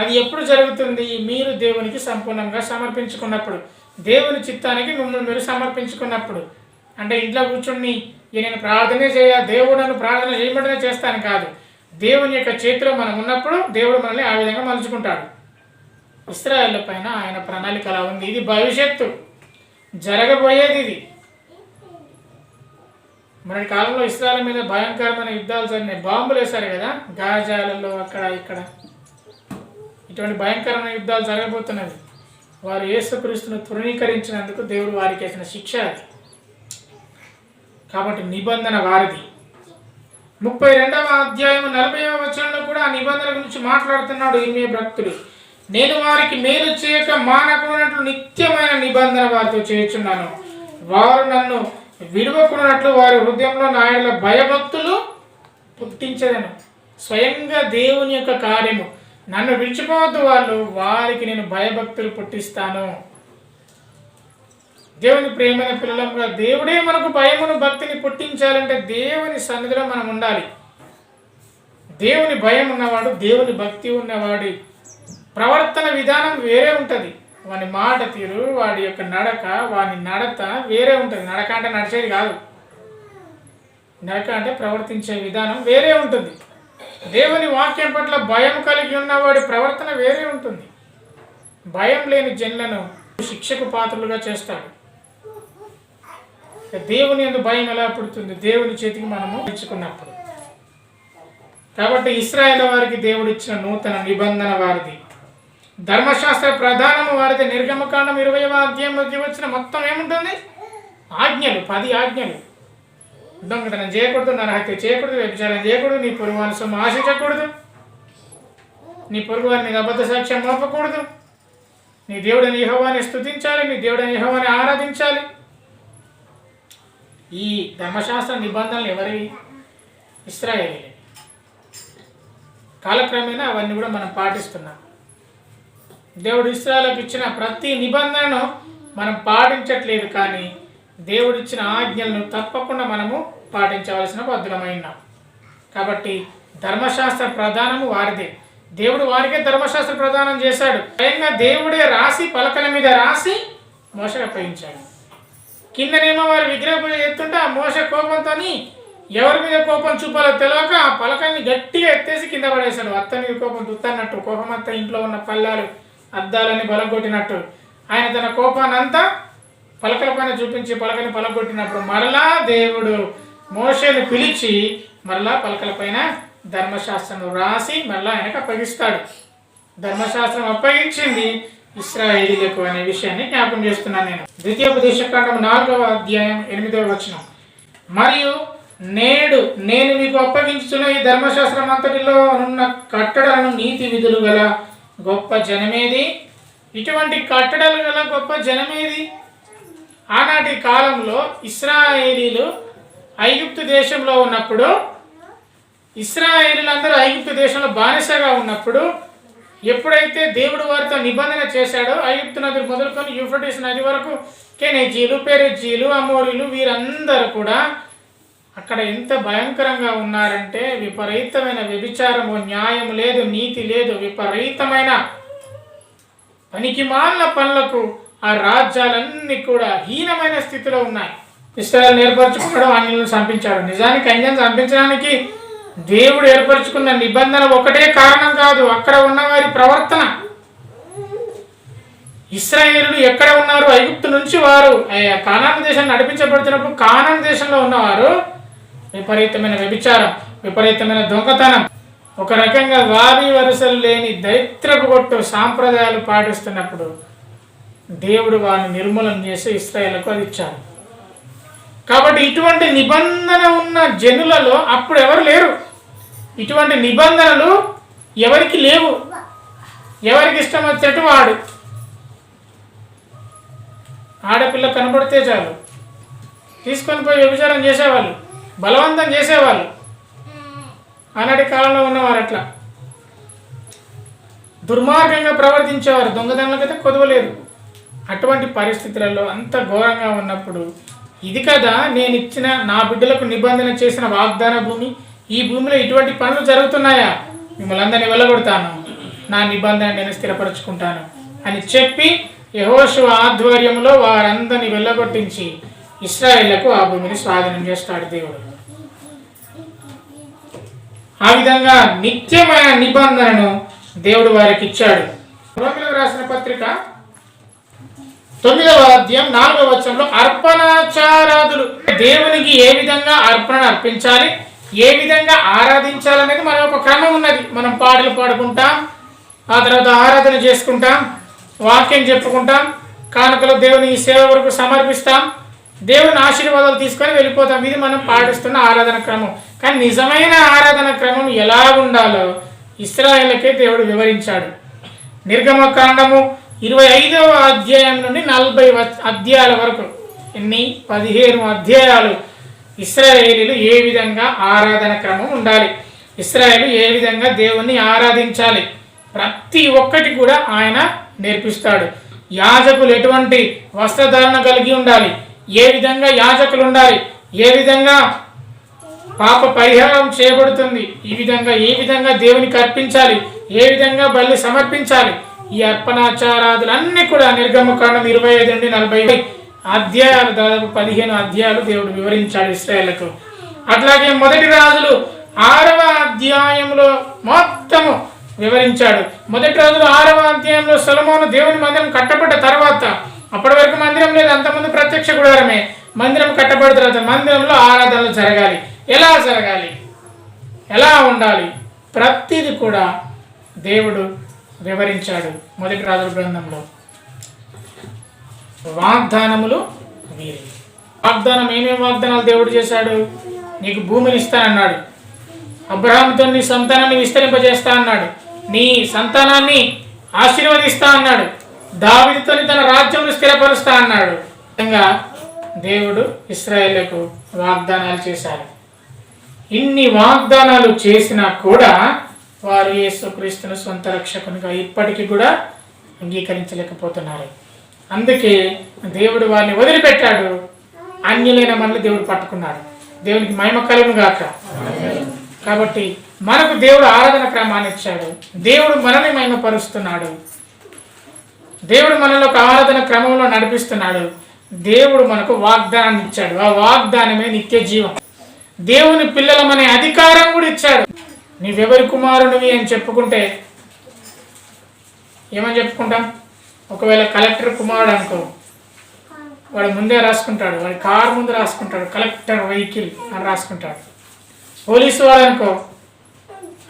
అది ఎప్పుడు జరుగుతుంది? మీరు దేవునికి సంపూర్ణంగా సమర్పించుకున్నప్పుడు, దేవుని చిత్తానికి మిమ్మల్ని మీరు సమర్పించుకున్నప్పుడు. అంటే ఇంట్లో కూర్చుని నేను ప్రార్థనే దేవుడను ప్రార్థన చేయబడినే చేస్తాను కాదు, దేవుని యొక్క చేతిలో మనం ఉన్నప్పుడు దేవుడు మనల్ని ఆ విధంగా మలుచుకుంటాడు. ఇశ్రాయేలు పైన ఆయన ప్రణాళిక అలా ఉంది. ఇది భవిష్యత్తు, జరగబోయేది. ఇది మన కాలంలో ఇశ్రాయేలు మీద భయంకరమైన యుద్ధాలు జరిగినాయి. బాంబులు వేశారు కదా గాజాలలో, అక్కడ ఇక్కడ. ఇటువంటి భయంకరమైన యుద్ధాలు జరగబోతున్నవి. వారు యేసుక్రీస్తును తృణీకరించినందుకు దేవుడు వారికి వేసిన శిక్ష అది. కాబట్టి నిబంధన వారిది. 32వ అధ్యాయం 40వ వచనంలో కూడా ఆ నిబంధన గురించి మాట్లాడుతున్నాడు ఇర్మీయా భక్తుడు. నేను వారికి మేలు చేయక మానకున్నట్లు నిత్యమైన నిబంధన వారితో చేయుచున్నాను. వారు నన్ను విడువకున్నట్లు వారి హృదయంలో నా యెడల భయభక్తులు పుట్టించదను. స్వయంగా దేవుని యొక్క కార్యము. నన్ను విడిచిపోవద్దు వాళ్ళు, వారికి నేను భయభక్తులు పుట్టిస్తాను. దేవుని ప్రేమైన పిల్లలంగా దేవుడే మనకు భయమును భక్తిని పుట్టించాలంటే దేవుని సన్నిధిలో మనం ఉండాలి. దేవుని భయం ఉన్నవాడు, దేవుని భక్తి ఉన్నవాడి ప్రవర్తన విధానం వేరే ఉంటుంది. వాని మాట తీరు, వాడి యొక్క నడక, వాని నడత వేరే ఉంటుంది. నడక అంటే నడిచేది కాదు, నడక అంటే ప్రవర్తించే విధానం వేరే ఉంటుంది. దేవుని వాక్యం పట్ల భయం కలిగి ఉన్నవాడి ప్రవర్తన వేరే ఉంటుంది. భయం లేని జనులను శిక్షకు పాత్రలుగా చేస్తాడు. దేవుని యందు భయం ఎలా పుడుతుంది? దేవుని చేతికి మనము ఇచ్చుకున్నప్పుడు. కాబట్టి ఇశ్రాయేలు వారికి దేవుడు ఇచ్చిన నూతన నిబంధన వారిది. ధర్మశాస్త్ర ప్రధానము వారిది. నిర్గమకాండం 20వ అధ్యాయం మధ్య వచ్చిన మొత్తం ఏముంటుంది? ఆజ్ఞలు, 10 ఆజ్ఞలు. దొంగతనం చేయకూడదు, నరహత్య చేయకూడదు, వ్యభిచారం చేయకూడదు, నీ పొరుగువాని సొమ్ము ఆశించకూడదు, నీ పొరుగువారి మీద అబద్ధ సాక్ష్యం మోపకూడదు, నీ దేవుడిని యెహోవాని స్తుతించాలి, నీ దేవుడిని యెహోవాని ఆరాధించాలి. ఈ ధర్మశాస్త్ర నిబంధనలు ఎవరివి? ఇశ్రాయేలీయులే. కాలక్రమేణా అవన్నీ కూడా మనం పాటిస్తున్నాం. దేవుడు ఇశ్రాయేలుకు ఇచ్చిన ప్రతి నిబంధనను మనం పాటించట్లేదు, కానీ దేవుడిచ్చిన ఆజ్ఞలను తప్పకుండా మనము పాటించవలసిన బద్ధులమైనాం. కాబట్టి ధర్మశాస్త్ర ప్రధానము వారిదే. దేవుడు వారికే ధర్మశాస్త్ర ప్రదానం చేశాడు. స్వయంగా దేవుడే రాసి, పలకల మీద రాసి మోషకు అప్పగించాడు. కిందనేమో వారు విగ్రహ పూజ చేస్తుంటే ఆ మోషే కోపంతో ఎవరి మీద కోపం చూపాలో తెలియక ఆ పలకల్ని గట్టిగా ఎత్తేసి కింద పడేశాడు. అత్త మీద కోపం తుత్తన్నట్టు, కోపమంతా ఇంట్లో ఉన్న పల్లాలు అద్దాలని బలగొట్టినట్టు ఆయన తన కోపాన్ని అంతా పలకల పైన చూపించి పలకని పలగొట్టినప్పుడు మరలా దేవుడు మోషేను పిలిచి మరలా పలకల పైన ధర్మశాస్త్రం రాసి మరలా ఆయనకు అప్పగిస్తాడు. ధర్మశాస్త్రం అప్పగించింది ఇశ్రాయేలీయులకు అనే విషయాన్ని జ్ఞాపకం చేస్తున్నాను నేను. ద్వితీయోపదేశకాండం 4వ అధ్యాయం 8వ వచనం. మరియు నేడు నేను మీకు అప్పగించుతున్న ఈ ధర్మశాస్త్రం అంతటిలో ఉన్న కట్టడలను నీతి విధులు గల గొప్ప జనమేది? ఇటువంటి కట్టడలు గల గొప్ప జనమేది? ఆనాటి కాలంలో ఇశ్రాయేలీలు ఐగుప్తు దేశంలో ఉన్నప్పుడు, ఇశ్రాయేలీలందరూ ఐగుప్తు దేశంలో బానిసగా ఉన్నప్పుడు, ఎప్పుడైతే దేవుడు వారితో నిబంధన చేశాడో, ఐగుప్తు నది మొదలుకొని యూఫ్రటీస్ నది వరకు కెనెజీలు, పెరెజీలు, అమోరీలు వీరందరూ కూడా అక్కడ ఎంత భయంకరంగా ఉన్నారంటే విపరీతమైన వ్యభిచారము, న్యాయం లేదు, నీతి లేదు, విపరీతమైన పనికిమాలిన పనులకు ఆ రాజ్యాలన్నీ కూడా హీనమైన స్థితిలో ఉన్నాయి. ఇశ్రాయేలును ఏర్పరచుకున్నాడు, అన్యులను చంపించాడు. నిజానికి అన్యులను చంపించడానికి దేవుడు ఏర్పరచుకున్న నిబంధన ఒకటే కారణం కాదు, అక్కడ ఉన్న వారి ప్రవర్తన. ఇశ్రాయేలులు ఎక్కడ ఉన్నారు? ఐగుప్తు నుంచి వారు కానాను దేశాన్ని నడిపించబడుతున్నప్పుడు కానాను దేశంలో ఉన్నవారు విపరీతమైన వ్యభిచారం, విపరీతమైన దొంగతనం, ఒక రకంగా వారి వరుసలు లేని దరిద్రపు కొట్టు సాంప్రదాయాలు పాటిస్తున్నప్పుడు దేవుడు వారిని నిర్మూలన చేసి ఇశ్రాయేలుకు అది ఇచ్చారు. కాబట్టి ఇటువంటి నిబంధన ఉన్న జనులలో అప్పుడు ఎవరు లేరు. ఇటువంటి నిబంధనలు ఎవరికి లేవు. ఎవరికి ఇష్టం వచ్చినట్టు వాడు. ఆడపిల్ల కనబడితే చాలు తీసుకొని పోయి వ్యభిచారం చేసేవాళ్ళు, బలవంతం చేసేవాళ్ళు. ఆనాటి కాలంలో ఉన్నవారు అట్లా దుర్మార్గంగా ప్రవర్తించేవారు. దొంగతనాలకైతే కొదవలేదు. అటువంటి పరిస్థితులలో అంత ఘోరంగా ఉన్నప్పుడు ఇది కదా నేను ఇచ్చిన నా బిడ్డలకు నిబంధన చేసిన వాగ్దాన భూమి, ఈ భూమిలో ఇటువంటి పనులు జరుగుతున్నాయా, మిమ్మల్ని అందరినీ వెళ్ళగొడతాను, నా నిబంధన నేను స్థిరపరచుకుంటాను అని చెప్పి యెహోషువ ఆధ్వర్యంలో వారందరినీ వెళ్ళగొట్టించి ఇశ్రాయేలుకు ఆ భూమిని స్వాధీనం చేస్తాడు దేవుడు. ఆ విధంగా నిత్యమైన నిబంధనను దేవుడు వారికి ఇచ్చాడు. రోమీయులకు రాసిన పత్రిక 9వ అధ్యాయం 4వ వచనంలో అర్పణాచారాదులు, దేవునికి ఏ విధంగా అర్పణ అర్పించాలి, ఏ విధంగా ఆరాధించాలనేది మన ఒక క్రమం ఉన్నది. మనం పాటలు పాడుకుంటాం, ఆ తర్వాత ఆరాధన చేసుకుంటాం, వాక్యం చెప్పుకుంటాం, కానుకలు దేవుని సేవ వరకు సమర్పిస్తాం, దేవుని ఆశీర్వాదాలు తీసుకొని వెళ్ళిపోతాం. ఇది మనం పాటిస్తున్న ఆరాధన క్రమం. కానీ నిజమైన ఆరాధన క్రమం ఎలా ఉండాలో ఇశ్రాయేలుకే దేవుడు వివరించాడు. నిర్గమకాండము 25వ అధ్యాయం నుండి 40 అధ్యాయాల వరకు, 15 అధ్యాయాలు ఇశ్రాయేలీలు ఏ విధంగా ఆరాధన క్రమం ఉండాలి, ఇశ్రాయేలు ఏ విధంగా దేవుణ్ణి ఆరాధించాలి, ప్రతి ఒక్కటి కూడా ఆయన నేర్పిస్తాడు. యాజకులు ఎటువంటి వస్త్రధారణ కలిగి ఉండాలి, ఏ విధంగా యాజకులు ఉండాలి, ఏ విధంగా పాప పరిహారం చేయబడుతుంది, ఈ విధంగా ఏ విధంగా దేవునికి అర్పించాలి, ఏ విధంగా బలి సమర్పించాలి, ఈ అర్పణాచారాదులన్నీ కూడా నిర్గమకాండం 25 నుండి 40 అధ్యాయాలు, దాదాపు 15 అధ్యాయాలు దేవుడు వివరించాడు ఇశ్రాయేలుకు. అట్లాగే మొదటి రాజులు 6వ అధ్యాయంలో మొత్తము వివరించాడు. మొదటి రాజులు 6వ అధ్యాయంలో సొలొమోను దేవుని మందిరం కట్టబడ్డ తర్వాత, అప్పటి వరకు మందిరం లేదు, అంతకుముందు ప్రత్యక్ష గుడారమే. మందిరం కట్టబడిన తర్వాత మందిరంలో ఆరాధనలు జరగాలి, ఎలా జరగాలి, ఎలా ఉండాలి, ప్రతిది కూడా దేవుడు వివరించాడు మొదటి రాజుల గ్రంథంలో. వాగ్దానములు వీరి వాగ్దానం, ఏమేమి వాగ్దానాలు దేవుడు చేశాడు? నీకు భూమిని ఇస్తానన్నాడు, అబ్రహాముతో నీ సంతానాన్ని విస్తరింపజేస్తా అన్నాడు, నీ సంతానాన్ని ఆశీర్వదిస్తా అన్నాడు, దావీదుతో తన రాజ్యమును స్థిరపరుస్తా అన్నాడు. విధంగా దేవుడు ఇశ్రాయేలుకు వాగ్దానాలు చేశారు. ఇన్ని వాగ్దానాలు చేసినా కూడా వారు యేసుక్రీస్తును సొంత రక్షకునిగా ఇప్పటికీ కూడా అంగీకరించలేకపోతున్నారు. అందుకే దేవుడు వారిని వదిలిపెట్టాడు, అన్యులైన మనల్ని దేవుడు పట్టుకున్నాడు. దేవునికి మహిమ కలుగును గాక. కాబట్టి మనకు దేవుడు ఆరాధన క్రమాన్ని ఇచ్చాడు, దేవుడు మనల్ని మహిమపరుస్తున్నాడు, దేవుడు మనలో ఒక ఆరాధన క్రమంలో నడిపిస్తున్నాడు, దేవుడు మనకు వాగ్దానాన్ని ఇచ్చాడు. ఆ వాగ్దానమే నిత్య జీవం. దేవుని పిల్లలమనే అధికారం కూడా ఇచ్చాడు. నీవెవరి కుమారునివి అని చెప్పుకుంటే ఏమని చెప్పుకుంటాం? ఒకవేళ కలెక్టర్ కుమారుడు అనుకో, వాడు ముందే రాసుకుంటాడు, వాడి కారు ముందు రాసుకుంటాడు కలెక్టర్ వెహికల్ అని రాసుకుంటాడు. పోలీసు వాడు అనుకో,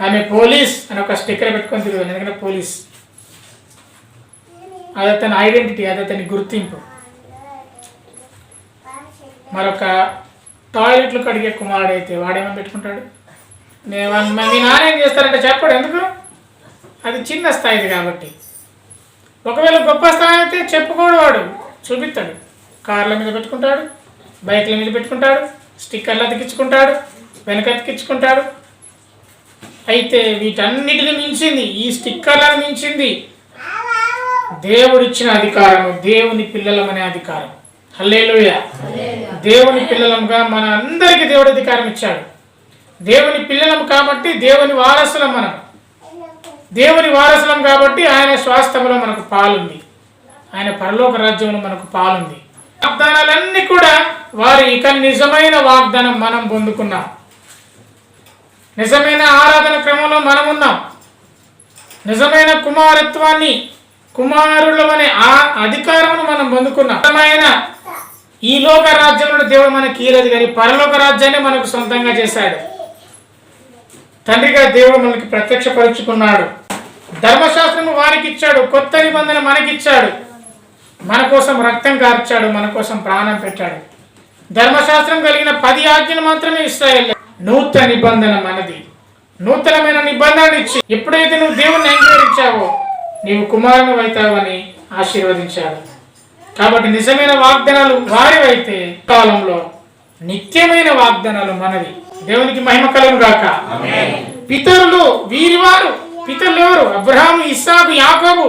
ఆమె పోలీస్ అని ఒక స్టిక్కర్ పెట్టుకొని తిరుగుతాడు, ఎందుకంటే పోలీస్ అది అతని ఐడెంటిటీ, అది అతని గుర్తింపు. మరొక టాయిలెట్లు కడిగే కుమారుడు అయితే వాడేమని పెట్టుకుంటాడు? మీ నాన్న ఏం చేస్తారంటే చెప్పాడు, ఎందుకు? అది చిన్న స్థాయిది కాబట్టి. ఒకవేళ గొప్ప స్థాయి అయితే చెప్పుకోడు, వాడు చూపిస్తాడు, కార్ల మీద పెట్టుకుంటాడు, బైక్ల మీద పెట్టుకుంటాడు, స్టిక్కర్లు అతికించుకుంటాడు, వెనక అతికించుకుంటాడు. అయితే వీటన్నిటిని మించింది, ఈ స్టిక్కర్లను మించింది దేవుడిచ్చిన అధికారము, దేవుని పిల్లలమనే అధికారం. హల్లెలూయా. దేవుని పిల్లలంగా మన అందరికీ దేవుడు అధికారం ఇచ్చాడు. దేవుని పిల్లలం కాబట్టి దేవుని వారసులం. మనం దేవుని వారసులం కాబట్టి ఆయన స్వాస్థ్యంలో మనకు పాలుంది, ఆయన పరలోక రాజ్యంలో మనకు పాలుంది. వాగ్దానాలన్నీ కూడా వారి ఇక నిజమైన వాగ్దానం మనం పొందుకున్నాం. నిజమైన ఆరాధన క్రమంలో మనం ఉన్నాం. నిజమైన కుమారత్వాన్ని కుమారులమనే ఆ అధికారమును మనం పొందుకున్నాం. ఈ లోక రాజ్యంలో దేవుడు మనకి ఇయ్యలేదు, కానీ పరలోక రాజ్యాన్ని మనకు సొంతంగా చేశాడు. తండ్రిగా దేవుడు మనకి ప్రత్యక్షపరుచుకున్నాడు. ధర్మశాస్త్రము వారికి ఇచ్చాడు, కొత్త నిబంధన మనకిచ్చాడు. మన కోసం రక్తం కార్చాడు, మన కోసం ప్రాణం పెట్టాడు. ధర్మశాస్త్రం కలిగిన 10 ఆజ్ఞలు మాత్రమే ఇశ్రాయేల్. నూతన నిబంధన మనది. నూతనమైన నిబంధన ఇచ్చి ఎప్పుడైతే నువ్వు దేవుణ్ణి అంగీకరించావో నీవు కుమారుని అవుతావని ఆశీర్వదించాడు. కాబట్టి నిజమైన వాగ్దానాలు వారివైతే కాలంలో నిత్యమైన వాగ్దానాలు మనవి. దేవునికి మహిమ కలుగును గాక. పితరులు వీరివారు. పితరులు ఎవరు? అబ్రహాము, ఇస్సాకు, యాకోబు.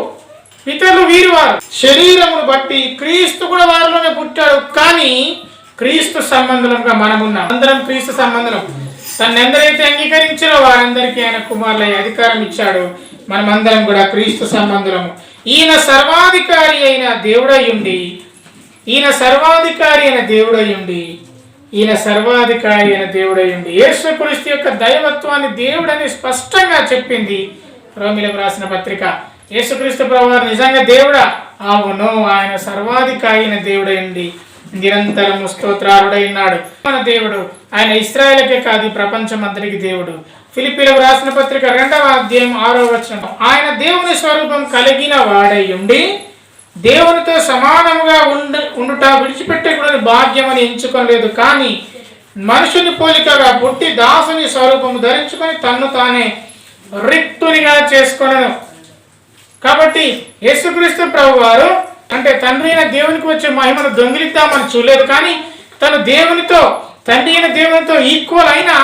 పితరులు వీరివారు. శరీరమును బట్టి క్రీస్తు కూడా వారిలోనే పుట్టాడు, కానీ క్రీస్తు సంబంధంగా మనమున్నాం. అందరం క్రీస్తు సంబంధం. తను ఎందరైతే అంగీకరించారో వారందరికీ ఆయన కుమారులయ్యే అధికారం ఇచ్చాడు. మనమందరం కూడా క్రీస్తు సంబంధము. ఈయన సర్వాధికారి అయిన దేవుడయ్యుండి యేసుక్రీస్తు యొక్క దైవత్వాన్ని దేవుడని స్పష్టంగా చెప్పింది రోమీయులకు రాసిన పత్రిక. యేసుక్రీస్తు ప్రభువారు నిజంగా దేవుడా? అవును, ఆయన సర్వాధికారి అయిన దేవుడయ్యుండి నిరంతరము స్తోత్రారుడైనాడు. మన దేవుడు ఆయన ఇశ్రాయేలుకే కాదు, ప్రపంచం అంతటికి దేవుడు. ఫిలిప్పీలకు రాసిన పత్రిక 2వ అధ్యాయం 6వ వచనం, ఆయన దేవుని స్వరూపం కలిగిన వాడయ్యుండి దేవునితో సమానముగా ఉండుట విడిచిపెట్టకూడని భాగ్యం అని ఎంచుకోలేదు, కానీ మనుషుని పోలికగా పుట్టి దాసుని స్వరూపము ధరించుకొని తన్ను తానే రిక్తునిగా చేసుకొనెను. కాబట్టి యేసుక్రీస్తు ప్రభువారు అంటే తండ్రి అయిన దేవునికి వచ్చే మహిమను దొంగిలిద్దామని చూడలేదు, కానీ తను తండ్రి అయిన దేవునితో ఈక్వల్ అయినా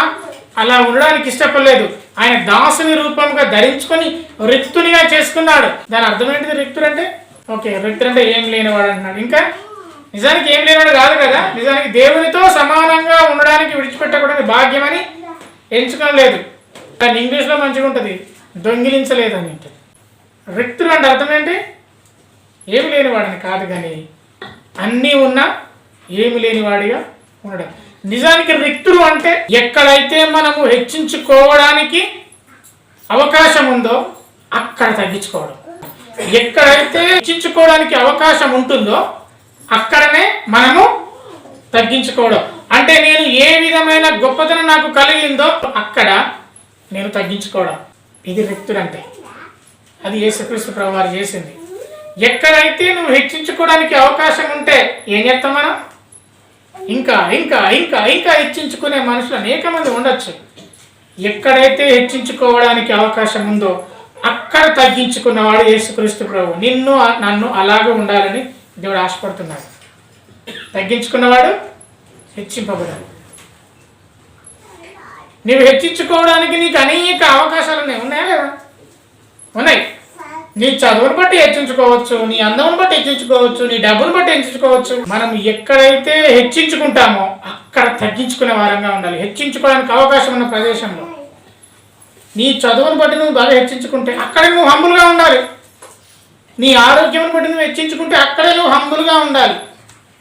అలా ఉండడానికి ఇష్టపడలేదు. ఆయన దాసుని రూపంగా ధరించుకొని రిక్తునిగా చేసుకున్నాడు. దాని అర్థం ఏంటిది? రిక్తుడు అంటే రిక్తుడు అంటే ఏం లేనివాడు అంటున్నాడు. ఇంకా నిజానికి ఏం లేనివాడు కాదు కదా. నిజానికి దేవునితో సమానంగా ఉండడానికి విడిచిపెట్టకూడని భాగ్యం అని ఎంచుకోలేదు. కానీ ఇంగ్లీష్లో మంచిగా ఉంటుంది, దొంగిలించలేదు అని ఉంటుంది. రిక్తుడు అంటే అర్థం ఏంటి? ఏమి లేనివాడని కాదు, కానీ అన్నీ ఉన్నా ఏమి లేనివాడిగా ఉండడం. నిజానికి రిక్తుడు అంటే ఎక్కడైతే మనము హెచ్చించుకోవడానికి అవకాశం ఉందో అక్కడ తగ్గించుకోవడం. ఎక్కడైతే హెచ్చించుకోవడానికి అవకాశం ఉంటుందో అక్కడనే మనము తగ్గించుకోవడం. అంటే నేను ఏ విధమైన గొప్పతనం నాకు కలిగిందో అక్కడ నేను తగ్గించుకోవడం. ఇది రిక్తుడు అంటే. అది యేసుక్రీస్తు ప్రభువారు చేసింది. ఎక్కడైతే నువ్వు హెచ్చించుకోవడానికి అవకాశం ఉంటే ఏం చేస్తాం మనం? ఇంకా ఇంకా ఇంకా ఇంకా హెచ్చించుకునే మనుషులు అనేక మంది ఉండొచ్చు. ఎక్కడైతే హెచ్చించుకోవడానికి అవకాశం ఉందో అక్కడ తగ్గించుకున్నవాడు యేసుక్రీస్తు ప్రభు. నన్ను అలాగే ఉండాలని దేవుడు ఆశపడుతున్నాడు. తగ్గించుకున్నవాడు హెచ్చింపబడాలి. నువ్వు హెచ్చించుకోవడానికి నీకు అనేక అవకాశాలు ఉన్నాయా లేదా? ఉన్నాయి. నీ చదువును బట్టి హెచ్చించుకోవచ్చు, నీ అందమును బట్టి హెచ్చించుకోవచ్చు, నీ డబ్బును బట్టి హెచ్చించుకోవచ్చు. మనం ఎక్కడైతే హెచ్చించుకుంటామో అక్కడ తగ్గించుకునే వారంగా ఉండాలి. హెచ్చించుకోవడానికి అవకాశం ఉన్న ప్రదేశంలో నీ చదువును బట్టి నువ్వు బాగా హెచ్చించుకుంటే అక్కడే నువ్వు హంబుల్గా ఉండాలి. నీ ఆరోగ్యం బట్టి నువ్వు హెచ్చించుకుంటే అక్కడే నువ్వు హంబుల్గా ఉండాలి.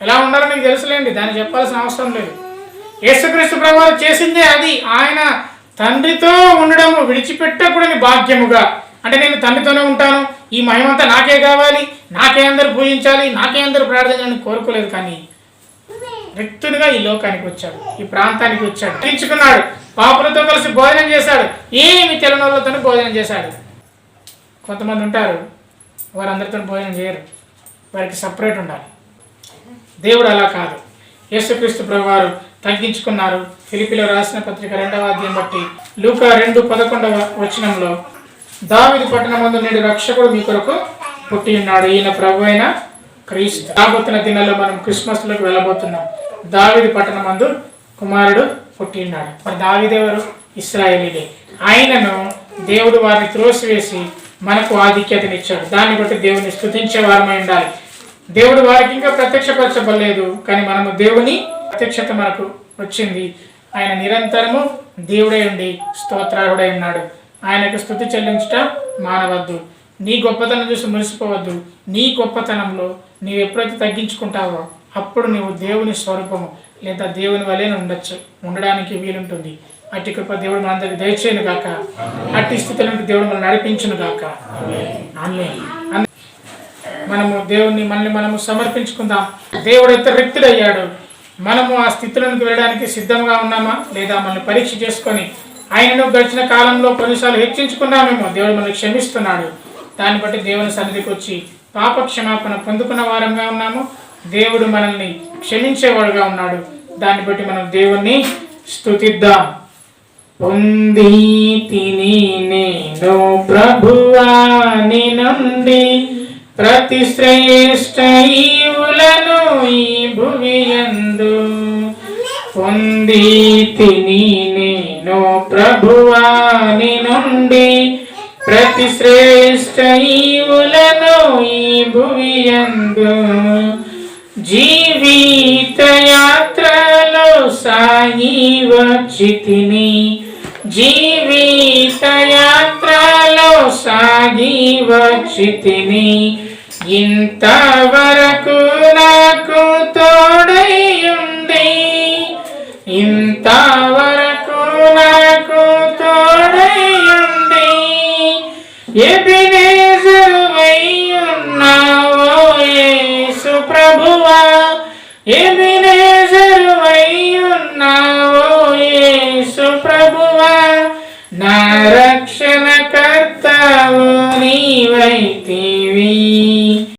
ఎలా ఉండాలో నీకు తెలుసులేండి, దాన్ని చెప్పాల్సిన అవసరం లేదు. యేసుక్రీస్తు ప్రభువారు చేసిందే అది. ఆయన తండ్రితో ఉండడము విడిచిపెట్టకూడని భాగ్యముగా, అంటే నేను తండ్రితోనే ఉంటాను, ఈ మహిమంతా నాకే కావాలి, నాకే అందరూ పూజించాలి, నాకే అందరూ ప్రార్థించాలని కోరుకోలేదు, కానీ రిక్తునిగా ఈ లోకానికి వచ్చాడు, ఈ ప్రాంతానికి వచ్చాడు, తగ్గించుకున్నాడు. పాపులతో కలిసి భోజనం చేశాడు, ఏమి తెలనోళ్ళతో భోజనం చేశాడు. కొంతమంది ఉంటారు వారందరితో భోజనం చేయరు, వారికి సపరేట్ ఉండాలి. దేవుడు అలా కాదు. యేసుక్రీస్తు ప్రభువారు తగ్గించుకున్నారు. ఫిలిప్పీలకు రాసిన పత్రిక 2వ అధ్యాయం బట్టి లూకా 2:11 వచనంలో, దావీదు పట్టణమందు నేడు రక్షకుడు మీ కొరకు పుట్టి ఉన్నాడు, ఈయన ప్రభు అయిన క్రీస్తు. రాబోతున్న దినాల్లో మనం క్రిస్మస్లోకి వెళ్ళబోతున్నాం. దావీదు పట్టణమందు కుమారుడు పుట్టి ఉన్నాడు. మరి దావీదు ఎవరు? ఇశ్రాయేలీలే. ఆయనను దేవుడు వారిని త్రోసివేసి మనకు ఆధిక్యతనిచ్చాడు. దాన్ని బట్టి దేవుని స్తుతించే వారమై ఉండాలి. దేవుడు వారికి ఇంకా ప్రత్యక్షపరచబడలేదు, కానీ మనము దేవుని ప్రత్యక్షత మనకు వచ్చింది. ఆయన నిరంతరము దేవుడై ఉండి స్తోత్రారుడై ఉన్నాడు. ఆయనకు స్తుతి చెల్లించుట మానవద్దు. నీ గొప్పతనం చూసి మురిసిపోవద్దు. నీ గొప్పతనంలో నీవు ఎప్పుడైతే తగ్గించుకుంటావో అప్పుడు నీవు దేవుని స్వరూపము లేదా దేవుని వలె ఉండడానికి వీలుంటుంది. అట్టి కృప దేవుడు మనందరికి దయచేయను గాక. అట్టి స్థితిలో దేవుడు మనం నడిపించును గాక. ఆమేన్. మనము దేవుణ్ణి మనము సమర్పించుకుందాం. దేవుడు ఎంత రిక్తుడయ్యాడు, మనము ఆ స్థితిలోకి వెళ్ళడానికి సిద్ధంగా ఉన్నామా లేదా మనల్ని పరీక్ష చేసుకొని ఆయనను గడిచిన కాలంలో కొన్నిసార్లు హెచ్చించుకున్నామేమో, దేవుడు మనల్ని క్షమిస్తున్నాడు. దాన్ని బట్టి దేవుని సన్నిధికి వచ్చి పాప క్షమాపణ పొందుకున్న వారంగా ఉన్నాము. దేవుడు మనల్ని క్షమించేవాడుగా ఉన్నాడు. దాన్ని బట్టి మనం దేవుణ్ణి స్తుతిద్దాం. పొంది తిని నేను ప్రభువాని నుండి ప్రతి శ్రేష్ఠ ఈవులను ఈ భువియందు. పొంది తిని నేను ప్రభువాని నుండి ప్రతి శ్రేష్ఠ ఈవులను ఈ భువియందు. జీవిత యాత్రలో సాగి వచ్చితిని, జీవిత యాత్రలో సాగి వచ్చితిని. ఇంతవరకు నాకు తోడైయుండి, ఇంతవరకు నాకు తోడైయుండి. ఎబెనేజరువై ఉన్నావో యేసు ప్రభువా, ఎబెనేజరువై ఉన్నావో యేసు ప్రభువా. నా రక్షణకర్తవు నీవైతివి,